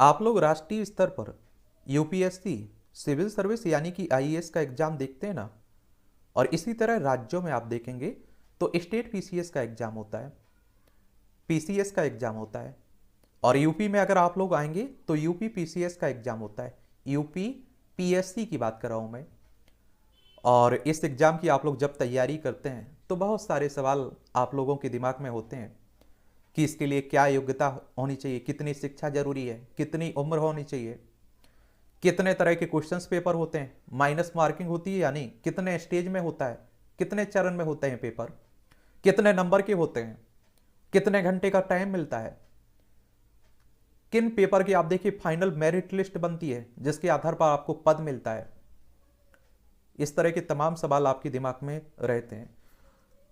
आप लोग राष्ट्रीय स्तर पर यूपीएससी सिविल सर्विस यानी कि आईएएस का एग्जाम देखते हैं ना। और इसी तरह राज्यों में आप देखेंगे तो स्टेट पीसीएस का एग्जाम होता है, पीसीएस का एग्जाम होता है। और यूपी में अगर आप लोग आएंगे तो यूपी पीसीएस का एग्जाम होता है। यूपी पीएससी की बात कर रहा हूं मैं। और इस एग्जाम की आप लोग जब तैयारी करते हैं तो बहुत सारे सवाल आप लोगों के दिमाग में होते हैं कि इसके लिए क्या योग्यता होनी चाहिए, कितनी शिक्षा जरूरी है, कितनी उम्र होनी चाहिए, कितने तरह के क्वेश्चंस पेपर होते हैं, माइनस मार्किंग होती है यानी कितने स्टेज में होता है, कितने चरण में होते हैं पेपर, कितने नंबर के होते हैं, कितने घंटे का टाइम मिलता है, किन पेपर की आप देखिए फाइनल मेरिट लिस्ट बनती है जिसके आधार पर आपको पद मिलता है। इस तरह के तमाम सवाल आपके दिमाग में रहते हैं।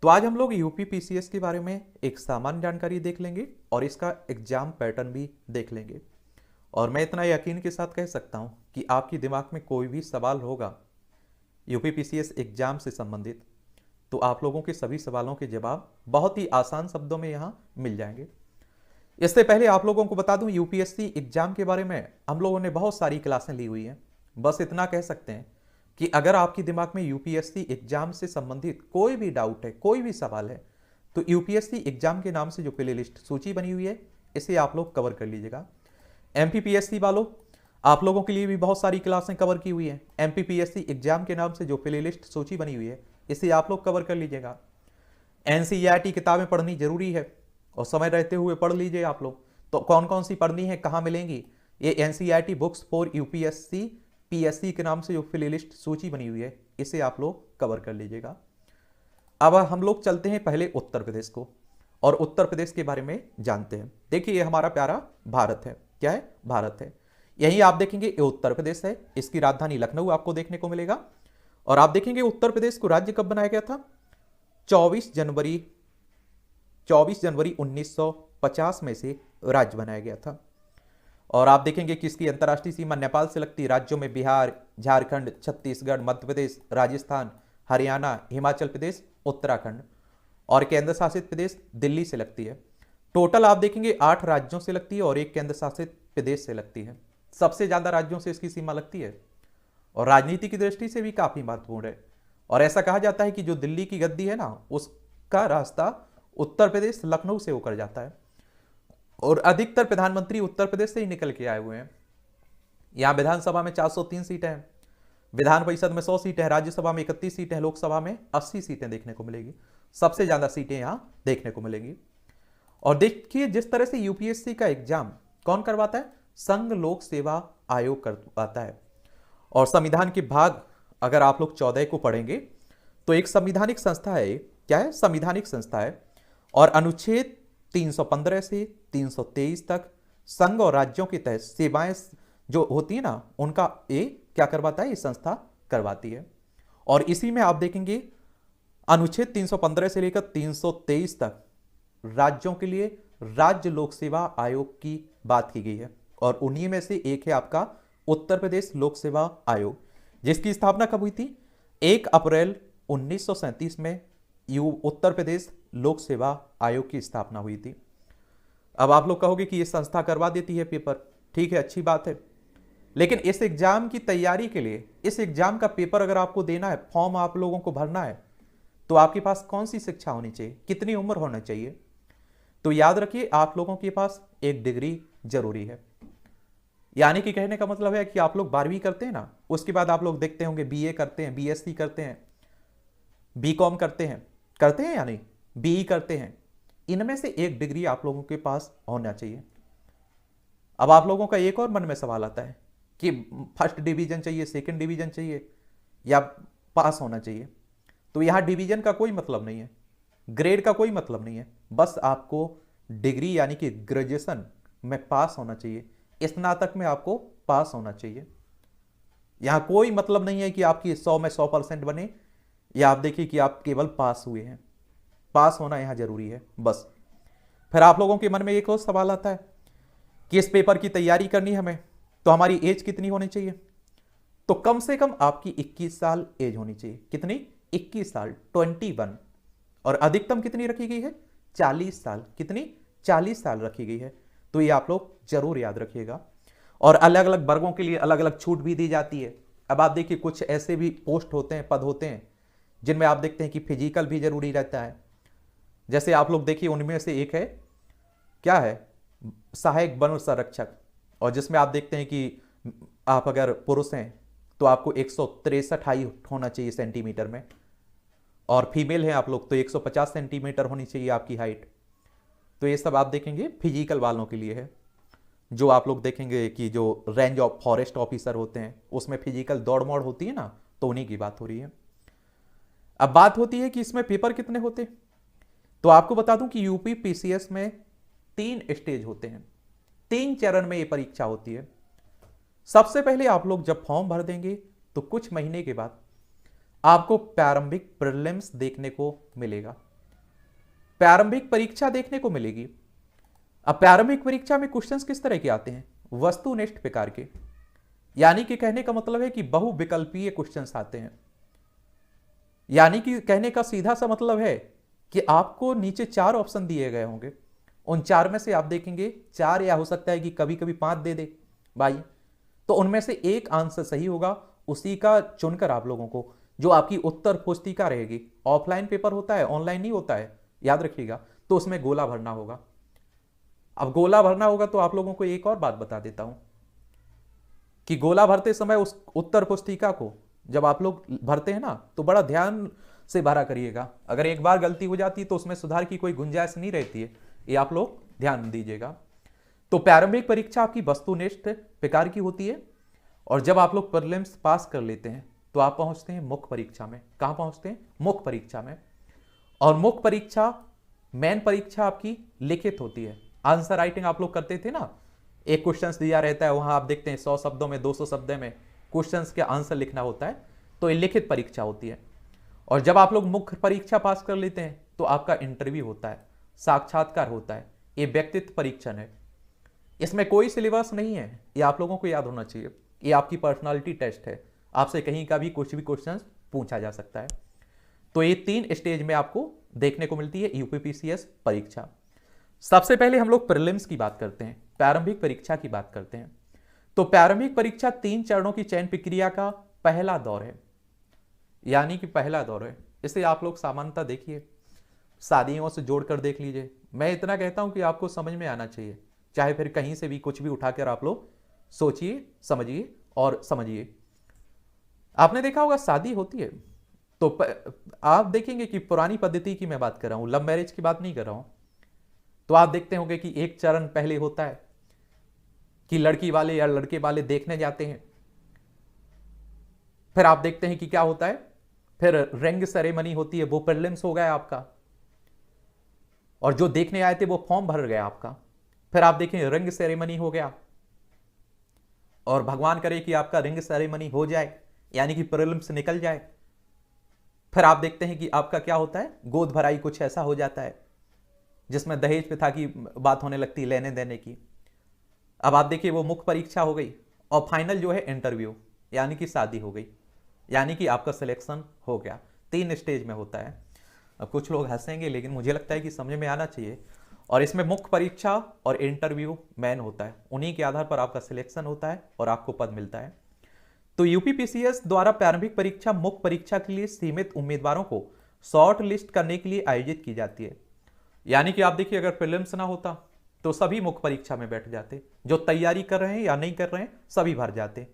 तो आज हम लोग यूपी पीसीएस के बारे में एक सामान्य जानकारी देख लेंगे और इसका एग्जाम पैटर्न भी देख लेंगे। और मैं इतना यकीन के साथ कह सकता हूं कि आपके दिमाग में कोई भी सवाल होगा यूपी पीसीएस एग्जाम से संबंधित तो आप लोगों के सभी सवालों के जवाब बहुत ही आसान शब्दों में यहां मिल जाएंगे। इससे पहले आप लोगों को बता दूं यूपीएससी एग्जाम के बारे में हम लोगों ने बहुत सारी क्लासें ली हुई हैं। बस इतना कह सकते हैं कि अगर आपके दिमाग में यूपीएससी एग्जाम से संबंधित कोई भी डाउट है, कोई भी सवाल है, तो यूपीएससी एग्जाम के नाम से जो प्ले लिस्ट सूची बनी हुई है इसे आप लोग कवर कर लीजिएगा। एमपीपीएससी वालों, आप लोगों के लिए भी बहुत सारी क्लासें कवर की हुई हैं। एमपीपीएससी एग्जाम के नाम से जो प्ले लिस्ट सूची बनी हुई है इसे आप लोग कवर कर लीजिएगा। एनसीईआरटी किताबें पढ़नी जरूरी है और समय रहते हुए पढ़ लीजिए आप लोग। तो कौन कौन सी पढ़नी है, कहाँ मिलेंगी, ये NCERT books for UPSC PSC के नाम से जो प्ले लिस्ट सूची बनी हुई है इसे आप लोग कवर कर लीजिएगा। अब हम लोग चलते हैं पहले उत्तर प्रदेश को और उत्तर प्रदेश के बारे में जानते हैं। देखिए ये हमारा प्यारा भारत है। क्या है? भारत है। यही आप देखेंगे ये उत्तर प्रदेश है, इसकी राजधानी लखनऊ आपको देखने को मिलेगा। और आप देखेंगे उत्तर प्रदेश को राज्य कब बनाया गया था? 24 जनवरी 1950 में से राज्य बनाया गया था। और आप देखेंगे कि इसकी अंतर्राष्ट्रीय सीमा नेपाल से लगती है। राज्यों में बिहार, झारखंड, छत्तीसगढ़, मध्य प्रदेश, राजस्थान, हरियाणा, हिमाचल प्रदेश, उत्तराखंड। और केंद्र शासित प्रदेश दिल्ली से लगती है। टोटल आप देखेंगे 8 राज्यों से लगती है और एक केंद्र शासित प्रदेश से लगती है। सबसे ज्यादा राज्यों से इसकी सीमा लगती है और राजनीति की दृष्टि से भी काफी महत्वपूर्ण है। और ऐसा कहा जाता है कि जो दिल्ली की गद्दी है ना उसका रास्ता उत्तर प्रदेश लखनऊ से होकर जाता है और अधिकतर प्रधानमंत्री उत्तर प्रदेश से ही निकल के आए हुए हैं। यहां विधानसभा में 403 सीटें हैं, विधान परिषद में 100 सीटें हैं, राज्यसभा में 31 सीटें हैं, लोकसभा में 80 सीटें देखने को मिलेगी। सबसे ज्यादा सीटें यहां देखने को मिलेंगी। और देखिए जिस तरह से यूपीएससी का एग्जाम कौन करवाता है? संघ लोक सेवा आयोग करवाता है। और संविधान के भाग अगर आप लोग 14 को पढ़ेंगे तो एक संविधानिक संस्था है। क्या है? संविधानिक संस्था है। और अनुच्छेद 315 से 323 तक संघ और राज्यों के तहत सेवाएं जो होती है ना उनका ये क्या करवाता है? ये संस्था करवाती है। और इसी में आप देखेंगे अनुच्छेद 315 से लेकर 323 तक राज्यों के लिए राज्य लोक सेवा आयोग की बात की गई है। और उन्हीं में से एक है आपका उत्तर प्रदेश लोक सेवा आयोग, जिसकी स्थापना कब हुई थी? 1 अप्रैल 1937 में उत्तर प्रदेश लोक सेवा आयोग की स्थापना हुई थी। अब आप लोग कहोगे कि यह संस्था करवा देती है पेपर, ठीक है, अच्छी बात है। लेकिन इस एग्जाम की तैयारी के लिए, इस एग्जाम का पेपर अगर आपको देना है, फॉर्म आप लोगों को भरना है, तो आपके पास कौन सी शिक्षा होनी चाहिए, कितनी उम्र होना चाहिए? तो याद रखिए आप लोगों के पास एक डिग्री जरूरी है। यानी कि कहने का मतलब है कि आप लोग 12वीं करते हैं ना, उसके बाद आप लोग देखते होंगे बीए करते हैं, बीएससी करते हैं, बीकॉम करते हैं या नहीं, बीई करते हैं। इनमें से एक डिग्री आप लोगों के पास होना चाहिए। अब आप लोगों का एक और मन में सवाल आता है कि फर्स्ट डिवीजन चाहिए, सेकंड डिवीजन चाहिए या पास होना चाहिए। तो यहां डिवीजन का कोई मतलब नहीं है, ग्रेड का कोई मतलब नहीं है, बस आपको डिग्री यानी कि ग्रेजुएशन में पास होना चाहिए, स्नातक में आपको पास होना चाहिए। यहां कोई मतलब नहीं है कि आपकी 100 में 100% बने या आप देखिए कि आप केवल पास हुए हैं। पास होना यहां जरूरी है बस। फिर आप लोगों के मन में एक और सवाल आता है कि इस पेपर की तैयारी करनी हमें, तो हमारी एज कितनी होनी चाहिए? तो कम से कम आपकी 21 साल एज होनी चाहिए। कितनी? 21 साल, 21। और अधिकतम कितनी रखी गई है? 40 साल। कितनी? 40 साल रखी गई है। तो ये आप लोग जरूर याद रखिएगा। और अलग अलग वर्गों के लिए अलग अलग छूट भी दी जाती है। अब आप देखिए कुछ ऐसे भी पोस्ट होते हैं, पद होते हैं जिनमें आप देखते हैं कि फिजिकल भी जरूरी रहता है। जैसे आप लोग देखिए उनमें से एक है, क्या है, सहायक वन संरक्षक, और जिसमें आप देखते हैं कि आप अगर पुरुष हैं तो आपको 163 हाइट होना चाहिए सेंटीमीटर में, और फीमेल हैं आप लोग तो 150 सेंटीमीटर होनी चाहिए आपकी हाइट। तो ये सब आप देखेंगे फिजिकल वालों के लिए है। जो आप लोग देखेंगे कि जो रेंज ऑफ फॉरेस्ट ऑफिसर होते हैं उसमें फिजिकल दौड़ मौड़ होती है ना, तो उन्हीं की बात हो रही है। अब बात होती है कि इसमें पेपर कितने होते हैं। तो आपको बता दूं कि यूपी पीसीएस में 3 स्टेज होते हैं, 3 चरण में ये परीक्षा होती है। सबसे पहले आप लोग जब फॉर्म भर देंगे तो कुछ महीने के बाद आपको प्रारंभिक प्रीलिम्स देखने को मिलेगा, प्रारंभिक परीक्षा देखने को मिलेगी। अब प्रारंभिक परीक्षा में क्वेश्चंस किस तरह के आते हैं, वस्तुनिष्ठ प्रकार के, यानी कि कहने का मतलब है कि बहुविकल्पीय क्वेश्चंस आते हैं। यानी कि कहने का सीधा सा मतलब है कि आपको नीचे 4 ऑप्शन दिए गए होंगे, उन 4 में से आप देखेंगे 4 या हो सकता है कि कभी कभी 5 दे दे भाई, तो उनमें से एक आंसर सही होगा, उसी का चुनकर आप लोगों को जो आपकी उत्तर पुस्तिका रहेगी, ऑफलाइन पेपर होता है, ऑनलाइन नहीं होता है, याद रखिएगा, तो उसमें गोला भरना होगा। अब गोला भरना होगा तो आप लोगों को एक और बात बता देता हूं कि गोला भरते समय उस उत्तर पुस्तिका को जब आप लोग भरते हैं ना तो बड़ा ध्यान से भरा करिएगा। अगर एक बार गलती हो जाती है तो उसमें सुधार की कोई गुंजाइश नहीं रहती है, ये आप लोग ध्यान दीजिएगा। तो प्रारंभिक परीक्षा आपकी वस्तुनिष्ठ प्रकार की होती है, और जब आप लोग प्रीलिम्स पास कर लेते हैं तो आप पहुंचते हैं मुख्य परीक्षा में। कहां पहुंचते हैं, मुख्य परीक्षा में। और मुख्य परीक्षा मेन परीक्षा आपकी लिखित होती है। आंसर राइटिंग आप लोग करते थे ना, एक क्वेश्चन दिया रहता है, वहां आप देखते हैं 100 शब्दों में 200 शब्द में क्वेश्चन के आंसर लिखना होता है, तो ये लिखित परीक्षा होती है। और जब आप लोग मुख्य परीक्षा पास कर लेते हैं तो आपका इंटरव्यू होता है, साक्षात्कार होता है, ये व्यक्तित्व परीक्षण है। इसमें कोई सिलेबस नहीं है, ये आप लोगों को याद होना चाहिए, ये आपकी पर्सनालिटी टेस्ट है, आपसे कहीं का भी कुछ भी क्वेश्चन पूछा जा सकता है। तो ये 3 स्टेज में आपको देखने को मिलती है यूपीपीसीएस परीक्षा। सबसे पहले हम लोग प्रीलिम्स की बात करते हैं, प्रारंभिक परीक्षा की बात करते हैं। तो प्रारंभिक परीक्षा 3 चरणों की चयन प्रक्रिया का पहला दौर है, यानी कि पहला दौर है। इसे आप लोग सामान्यतः देखिए, शादियों से जोड़कर देख लीजिए। मैं इतना कहता हूं कि आपको समझ में आना चाहिए, चाहे फिर कहीं से भी कुछ भी उठाकर आप लोग सोचिए, समझिए और समझिए। आपने देखा होगा शादी होती है तो आप देखेंगे कि पुरानी पद्धति की मैं बात कर रहा हूं, लव मैरिज की बात नहीं कर रहा हूं। तो आप देखते होंगे कि एक चरण पहले होता है कि लड़की वाले या लड़के वाले देखने जाते हैं, फिर आप देखते हैं कि क्या होता है, फिर रिंग सेरेमनी होती है, वो प्रीलिम्स हो गया आपका, और जो देखने आए थे वो फॉर्म भर गया आपका। फिर आप देखें रिंग सेरेमनी हो गया, और भगवान करे कि आपका रिंग सेरेमनी हो जाए, यानी कि प्रीलिम्स निकल जाए। फिर आप देखते हैं कि आपका क्या होता है, गोद भराई कुछ ऐसा हो जाता है जिसमें दहेज प्रथा की बात होने लगती है, लेने देने की। अब आप देखिए वो मुख्य परीक्षा हो गई, और फाइनल जो है इंटरव्यू, यानी कि शादी हो गई, यानी कि आपका सिलेक्शन हो गया। 3 स्टेज में होता है। अब कुछ लोग हंसेंगे, लेकिन मुझे लगता है कि समझ में आना चाहिए। और इसमें मुख्य परीक्षा और इंटरव्यू मेन होता है, उन्हीं के आधार पर आपका सिलेक्शन होता है और आपको पद मिलता है। तो यूपीपीसीएस द्वारा प्रारंभिक परीक्षा मुख्य परीक्षा के लिए सीमित उम्मीदवारों को शॉर्ट लिस्ट करने के लिए आयोजित की जाती है। यानी कि आप देखिए अगर प्रीलिम्स ना होता तो सभी मुख्य परीक्षा में बैठ जाते, जो तैयारी कर रहे हैं या नहीं कर रहे हैं सभी भर जाते।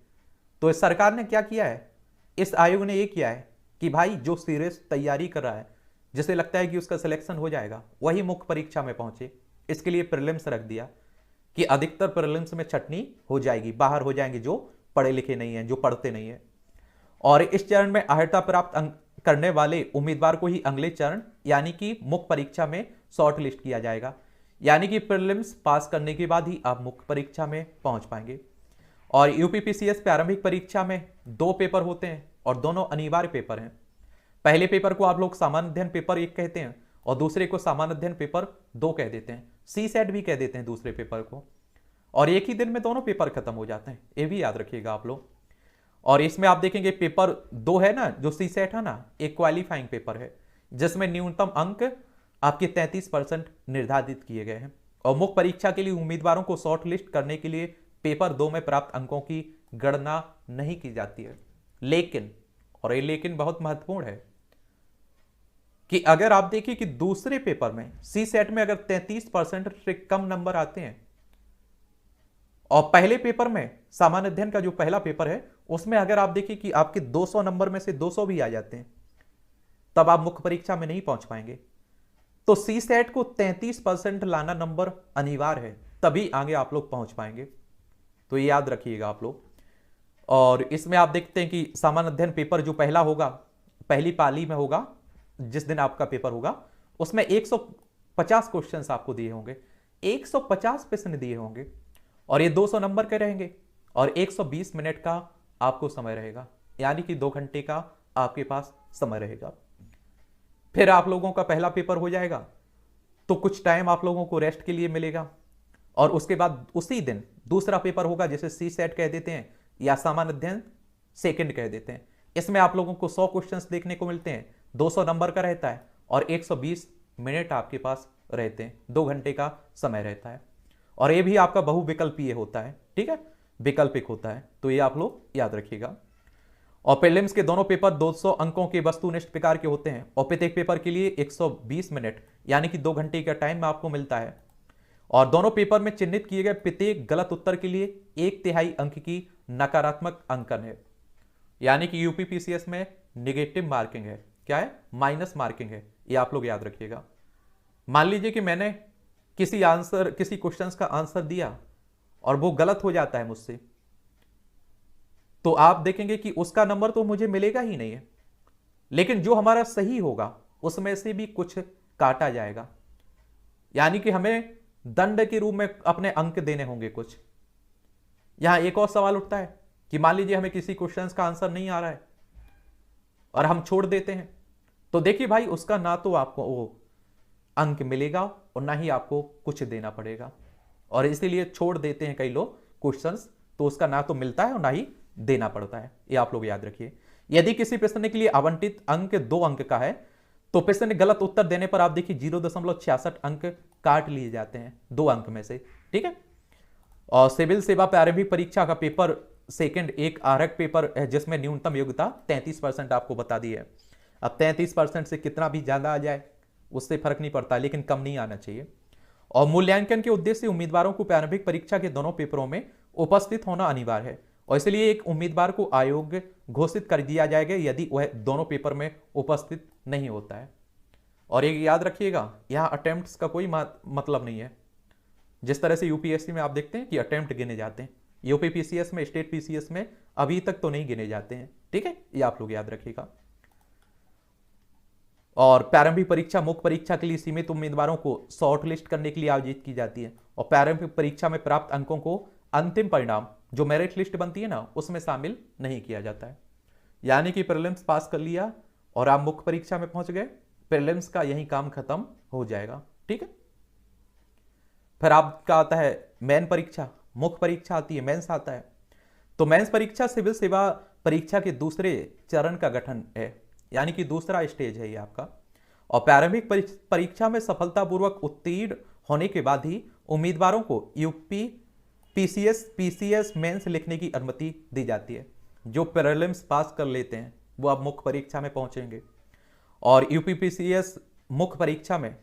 तो इस सरकार ने क्या किया है, इस आयोग ने ये किया है कि भाई जो सीरियस तैयारी कर रहा है, जिसे लगता है कि उसका सिलेक्शन हो जाएगा, वही मुख्य परीक्षा में पहुंचे। इसके लिए प्रीलिम्स रख दिया कि अधिकतर प्रीलिम्स में छटनी हो जाएगी, बाहर हो जाएंगे जो पढ़े लिखे नहीं है, जो पढ़ते नहीं है। और इस चरण में अर्हता प्राप्त करने वाले उम्मीदवार को ही अगले चरण यानी कि मुख्य परीक्षा में शॉर्ट लिस्ट किया जाएगा। यानी कि प्रीलिम्स पास करने के बाद ही आप मुख्य परीक्षा में पहुंच पाएंगे। और यूपीपीसीएस प्रारंभिक परीक्षा में 2 पेपर होते हैं और दोनों अनिवार्य पेपर हैं। पहले पेपर को आप लोग सामान्य अध्ययन पेपर 1 कहते हैं और दूसरे को सामान्य अध्ययन पेपर 2 कह देते हैं, सीसेट भी कह देते हैं दूसरे पेपर को। और एक ही दिन में दोनों पेपर खत्म हो जाते हैं, ये भी याद रखिएगा आप लोग। और इसमें आप देखेंगे पेपर 2 है ना, जो सीसेट है ना, एक क्वालिफाइंग पेपर है जिसमें न्यूनतम अंक आपके 33% निर्धारित किए गए हैं। और मुख्य परीक्षा के लिए उम्मीदवारों को शॉर्ट लिस्ट करने के लिए पेपर 2 में प्राप्त अंकों की गणना नहीं की जाती है। लेकिन, और ये लेकिन बहुत महत्वपूर्ण है, कि अगर आप देखिए कि दूसरे पेपर में सी सेट में अगर 33% से कम नंबर आते हैं और पहले पेपर में सामान्य अध्ययन का जो पहला पेपर है उसमें अगर आप देखिए कि आपके 200 नंबर में से 200 भी आ जाते हैं, तब आप मुख्य परीक्षा में नहीं पहुंच पाएंगे। तो सी सेट को 33% लाना नंबर अनिवार्य है, तभी आगे आप लोग पहुंच पाएंगे। तो ये याद रखिएगा आप लोग। और इसमें आप देखते हैं कि सामान्य अध्ययन पेपर जो पहला होगा, पहली पाली में होगा, जिस दिन आपका पेपर होगा, उसमें 150 क्वेश्चंस आपको दिए होंगे, 150 प्रश्न दिए होंगे और ये 200 नंबर के रहेंगे और 120 मिनट का आपको समय रहेगा, यानी कि 2 घंटे का आपके पास समय रहेगा। फिर आप लोगों का पहला पेपर हो जाएगा तो कुछ टाइम आप लोगों को रेस्ट के लिए मिलेगा और उसके बाद उसी दिन दूसरा पेपर होगा, जिसे सी सेट कह देते हैं या सामान्य अध्ययन सेकंड कह देते हैं। इसमें आप लोगों को 100 क्वेश्चंस देखने को मिलते हैं, 200 नंबर का रहता है और 120 मिनट आपके पास रहते हैं, 2 घंटे का समय रहता है। और ये भी आपका बहुविकल्पीय होता है, ठीक है, वैकल्पिक होता है, तो ये आप लोग याद रखिएगा। और प्रीलिम्स के दोनों पेपर 200 अंकों के वस्तुनिष्ठ प्रकार के होते हैं और प्रत्येक पेपर के लिए 120 मिनट यानी कि 2 घंटे का टाइम आपको मिलता है। और दोनों पेपर में चिन्हित किए गए प्रत्येक गलत उत्तर के लिए 1/3 अंक की नकारात्मक अंकन है, यानी कि यूपी पीसीएस में निगेटिव मार्किंग है। क्या है? माइनस मार्किंग है, ये आप लोग याद रखिएगा। मान लीजिए कि मैंने किसी क्वेश्चन का आंसर दिया और वो गलत हो जाता है मुझसे, तो आप देखेंगे कि उसका नंबर तो मुझे मिलेगा ही नहीं है, लेकिन जो हमारा सही होगा उसमें से भी कुछ काटा जाएगा, यानी कि हमें दंड के रूप में अपने अंक देने होंगे कुछ। यहां एक और सवाल उठता है कि मान लीजिए हमें किसी क्वेश्चन का आंसर नहीं आ रहा है और हम छोड़ देते हैं, तो देखिए भाई उसका ना तो आपको वो अंक मिलेगा और ना ही आपको कुछ देना पड़ेगा, और इसीलिए छोड़ देते हैं कई लोग क्वेश्चंस, तो उसका ना तो मिलता है और ना ही देना पड़ता है, ये आप लोग याद रखिए। यदि किसी प्रश्न के लिए आवंटित अंक 2 अंक का है तो प्रश्न गलत उत्तर देने पर आप देखिए 0.66 अंक काट लिए जाते हैं 2 अंक में से, ठीक है। और सिविल सेवा प्रारंभिक परीक्षा का पेपर सेकंड एक आरक पेपर है जिसमें न्यूनतम योग्यता 33% आपको बता दी है। अब 33% से कितना भी ज्यादा आ जाए उससे फर्क नहीं पड़ता, लेकिन कम नहीं आना चाहिए। और मूल्यांकन के उद्देश्य से उम्मीदवारों को प्रारंभिक परीक्षा के दोनों पेपरों में उपस्थित होना अनिवार्य है और इसलिए एक उम्मीदवार को अयोग्य घोषित कर दिया जाएगा यदि वह दोनों पेपर में उपस्थित नहीं होता है। और एक याद रखिएगा, यहां अटेम्प्ट्स का कोई मतलब नहीं है। जिस तरह से यूपीएससी में आप देखते हैं कि अटेम्प्ट गिने जाते हैं, यूपी पीसीएस में, स्टेट पीसीएस में अभी तक तो नहीं गिने जाते हैं, ठीक है, ये आप लोग याद रखिएगा। और प्रारंभिक परीक्षा मुख्य परीक्षा के लिए सीमित उम्मीदवारों को शॉर्ट लिस्ट करने के लिए आयोजित की जाती है और प्रारंभिक परीक्षा में प्राप्त अंकों को अंतिम परिणाम जो मेरिट लिस्ट बनती है ना उसमें शामिल नहीं किया जाता है। यानी कि प्रीलिम्स पास कर लिया और आप मुख्य परीक्षा में पहुंच गए, प्रीलिम्स का यही काम खत्म हो जाएगा, ठीक है। फिर आपका आता है मेन परीक्षा, मुख्य परीक्षा आती है, मेंस आता है। तो मेंस परीक्षा सिविल सेवा परीक्षा के दूसरे चरण का गठन है, यानी कि दूसरा स्टेज है ये आपका। और प्रारंभिक परीक्षा में सफलतापूर्वक उत्तीर्ण होने के बाद ही उम्मीदवारों को यूपी पीसीएस मेंस लिखने की अनुमति दी जाती है। जो प्रीलिम्स पास कर लेते हैं वो अब मुख्य परीक्षा में पहुंचेंगे। और यूपी पीसीएस मुख्य परीक्षा में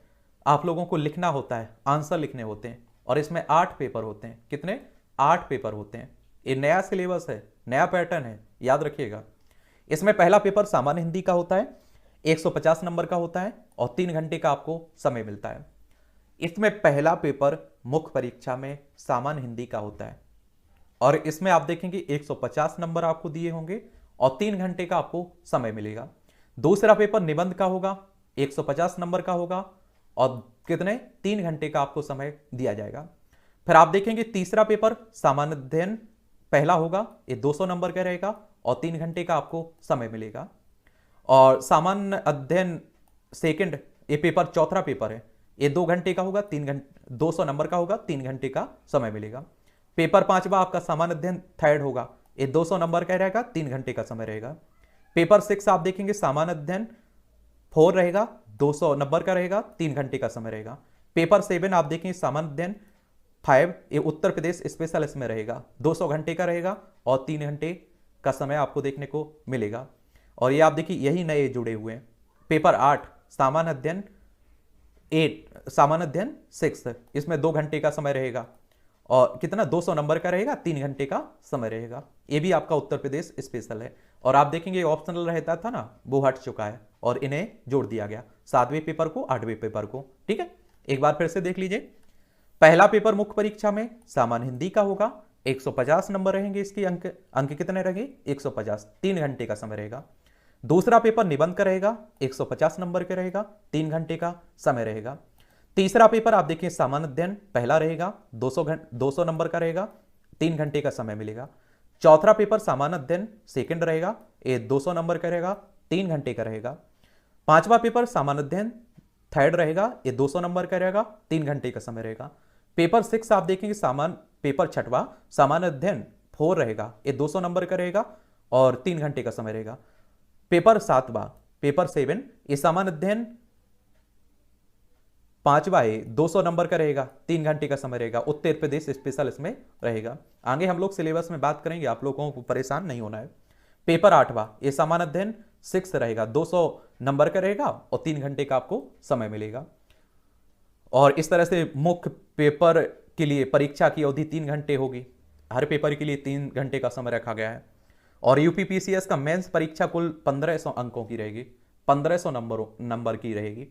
आप लोगों को लिखना होता है, आंसर लिखने होते हैं और इसमें 8 पेपर होते हैं। कितने? 8 पेपर होते हैं। ये नया सिलेबस है, नया पैटर्न है, याद रखिएगा। इसमें पहला पेपर सामान्य हिंदी का होता है, 150 नंबर का होता है और 3 घंटे का आपको समय मिलता है। इसमें पहला पेपर मुख्य परीक्षा में सामान्य हिंदी का होता है और इसमें आप देखेंगे 150 नंबर आपको दिए होंगे और 3 घंटे का आपको समय मिलेगा। दूसरा पेपर निबंध का होगा, 150 नंबर का होगा और कितने? 3 घंटे का आपको समय दिया जाएगा। फिर आप देखेंगे तीसरा पेपर सामान्य अध्ययन पहला होगा, ये 200 नंबर का रहेगा और 3 घंटे का आपको समय मिलेगा। और सामान्य अध्ययन सेकंड ये पेपर चौथा पेपर है, ये 2 घंटे का होगा, 200 नंबर का होगा, 3 घंटे का समय मिलेगा। पेपर 5वां आपका सामान्य अध्ययन थर्ड होगा, ये 200 नंबर का रहेगा, 3 घंटे का समय रहेगा। पेपर 6 आप देखेंगे सामान्य अध्ययन 4 रहेगा, 200 नंबर का रहेगा, 3 घंटे का समय रहेगा। पेपर 7 आप देखेंगे सामान्य अध्ययन 5 ये उत्तर प्रदेश स्पेशल इसमें रहेगा, 200 घंटे का रहेगा और 3 घंटे का समय आपको देखने को मिलेगा। और ये आप देखिए यही नए जुड़े हुए हैं। पेपर 8 सामान्य अध्ययन 6, इसमें 2 घंटे का समय रहेगा और कितना 200 नंबर का रहेगा, 3 घंटे का समय रहेगा। ये भी आपका उत्तर प्रदेश स्पेशल है। और आप देखेंगे ऑप्शनल रहता था ना, वो हट चुका है और इन्हें जोड़ दिया गया 7वें पेपर को 8वें पेपर को। ठीक है, एक बार फिर से देख लीजिए। पहला पेपर मुख्य परीक्षा में सामान्य हिंदी का होगा, 150 नंबर रहेंगे, इसके अंक कितने रहेंगे 150, 3 घंटे का समय रहेगा। दूसरा पेपर निबंध का रहेगा, 150 नंबर का रहेगा, 3 घंटे का समय रहेगा। तीसरा पेपर आप देखिए सामान्य अध्ययन पहला रहेगा, 200 नंबर का रहेगा, 3 घंटे का समय मिलेगा। चौथा पेपर सामान्य अध्ययन सेकंड रहेगा, ये 200 नंबर का रहेगा, 3 घंटे का रहेगा। पांचवा पेपर सामान्य अध्ययन थर्ड रहेगा, ये 200 नंबर का रहेगा, 3 घंटे का समय रहेगा। पेपर 6 आप देखेंगे सामान्य पेपर छठवा सामान्य अध्ययन 4 रहेगा, ये 200 नंबर का रहेगा और 3 घंटे का समय रहेगा। पेपर 7वां पेपर 7 ये सामान्य अध्ययन 5वां है, 200 नंबर का रहेगा, 3 घंटे का समय रहेगा। उत्तर प्रदेश स्पेशल इसमें रहेगा। आगे हम लोग सिलेबस में बात करेंगे, आप लोगों को परेशान नहीं होना है। पेपर 8वां ये सामान्य अध्ययन 6 रहेगा, 200 नंबर का रहेगा और 3 घंटे का आपको समय मिलेगा। और इस तरह से मुख्य पेपर के लिए परीक्षा की अवधि 3 घंटे होगी, हर पेपर के लिए 3 घंटे का समय रखा गया है। और यूपीपीसीएस का मेंस परीक्षा कुल 1500 अंकों की रहेगी, 1500 नंबर की रहेगी।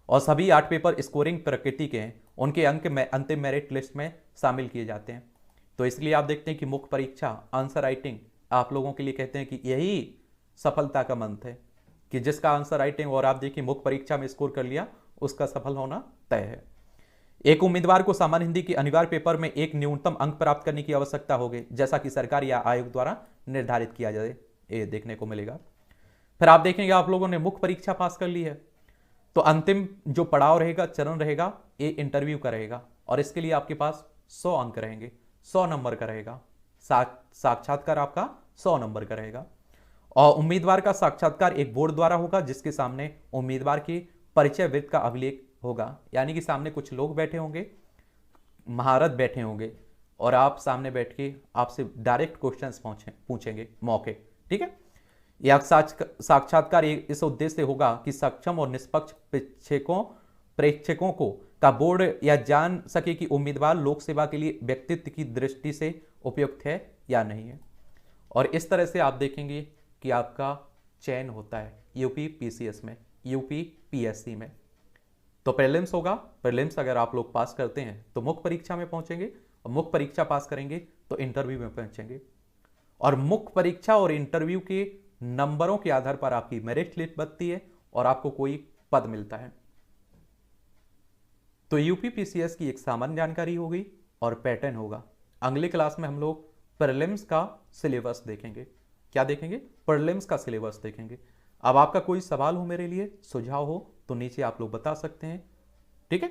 और सभी 8 पेपर स्कोरिंग प्रकृति के हैं, उनके अंक में अंतिम मेरिट लिस्ट में शामिल किए जाते हैं। तो इसलिए आप देखते हैं कि मुख्य परीक्षा आंसर राइटिंग आप लोगों के लिए कहते हैं कि यही सफलता का मंत्र है कि जिसका आंसर राइटिंग और आप देखिए मुख्य परीक्षा में स्कोर कर लिया, उसका सफल होना तय है। एक उम्मीदवार को सामान्य हिंदी के अनिवार्य पेपर में एक न्यूनतम अंक प्राप्त करने की आवश्यकता होगी, जैसा कि सरकार या आयोग द्वारा निर्धारित किया जाए, ये देखने को मिलेगा। फिर आप देखेंगे आप लोगों ने मुख्य परीक्षा पास कर ली है, तो अंतिम जो पड़ाव रहेगा, चरण रहेगा, ये इंटरव्यू का रहेगा और इसके लिए आपके पास 100 अंक रहेंगे, 100 नंबर का रहेगा। साक्षात्कार आपका 100 नंबर का रहेगा। और उम्मीदवार का साक्षात्कार एक बोर्ड द्वारा होगा, जिसके सामने उम्मीदवार की परिचय वृत्त का अभिलेख होगा, यानी कि सामने कुछ लोग बैठे होंगे, महारथ बैठे होंगे और आप सामने बैठ के आपसे डायरेक्ट क्वेश्चंस पूछेंगे मौके। ठीक है, यह साक्षात्कार इस उद्देश्य से होगा कि सक्षम और निष्पक्ष प्रेक्षकों को का बोर्ड यह जान सके कि उम्मीदवार लोक सेवा के लिए व्यक्तित्व की दृष्टि से उपयुक्त है या नहीं है। और इस तरह से आप देखेंगे कि आपका चयन होता है यूपीपीसीएस में, यूपीपीएससी में। तो प्रीलिम्स होगा, प्रीलिम्स अगर आप लोग पास करते हैं तो मुख्य परीक्षा में पहुंचेंगे और मुख्य परीक्षा पास करेंगे तो इंटरव्यू में पहुंचेंगे। और मुख्य परीक्षा और इंटरव्यू के नंबरों के आधार पर आपकी मेरिट लिस्ट बनती है और आपको कोई पद मिलता है। तो यूपीपीसीएस की एक सामान्य जानकारी होगी और पैटर्न होगा। अगली क्लास में हम लोग प्रीलिम्स का सिलेबस देखेंगे। क्या देखेंगे? प्रीलिम्स का सिलेबस देखेंगे। अब आपका कोई सवाल हो मेरे लिए, सुझाव हो तो नीचे आप लोग बता सकते हैं। ठीक है।